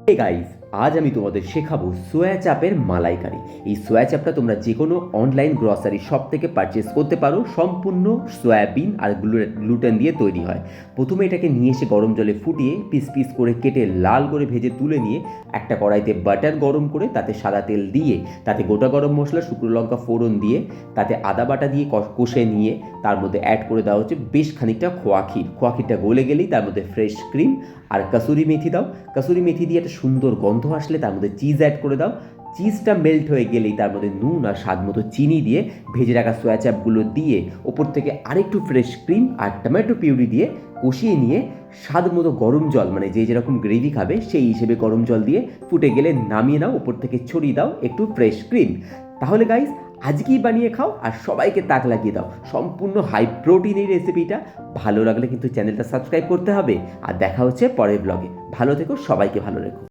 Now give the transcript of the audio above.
Hey guys, আজ আমি তোমাদের শেখাবো সোয়া চাপের মালাইকারি। এই সোয়া চাপটা তোমরা যে কোনো অনলাইন গ্রসারি শপ থেকে পারচেস করতে পারো। সম্পূর্ণ সয়াবিন আর গ্লুটেন দিয়ে তৈরি হয়। প্রথমে এটাকে নিয়ে এসে গরম জলে ফুটিয়ে পিস পিস করে কেটে লাল করে ভেজে তুলে নিয়ে একটা কড়াইতে বাটার গরম করে তাতে সাদা তেল দিয়ে তাতে গোটা গরম মশলা, শুকনো লঙ্কা ফোড়ন দিয়ে তাতে আদা বাটা দিয়ে কষে নিয়ে তার মধ্যে অ্যাড করে দেওয়া হচ্ছে বেশ খানিকটা খোয়া ক্ষীর। খোয়া ক্ষীরটা গলে গেলেই তার মধ্যে ফ্রেশ ক্রিম আর কাসুরি মেথি দাও। কাসুরি মেথি দিয়ে একটা সুন্দর গন্ধ আসলে তার মধ্যে চিজ অ্যাড করে দাও। চিজটা মেল্ট হয়ে গেলেই তার মধ্যে নুন আর স্বাদ মতো চিনি দিয়ে ভেজে রাখা সোয়া চাপগুলো দিয়ে ওপর থেকে আরেকটু ফ্রেশ ক্রিম আর টমেটো পিউরি দিয়ে কষিয়ে নিয়ে স্বাদ মতো গরম জল, মানে যে যেরকম গ্রেভি খাবে সেই হিসেবে গরম জল দিয়ে ফুটে গেলে নামিয়ে নাও, ওপর থেকে ছড়িয়ে দাও একটু ফ্রেশ ক্রিম। তাহলে গাইস, আজকেই বানিয়ে খাও আর সবাইকে তাক লাগিয়ে দাও। সম্পূর্ণ হাই প্রোটিন এই রেসিপিটা। ভালো লাগলে কিন্তু চ্যানেলটা সাবস্ক্রাইব করতে হবে। আর দেখা হচ্ছে পরের ব্লগে। ভালো থেকো, সবাইকে ভালো রেখো।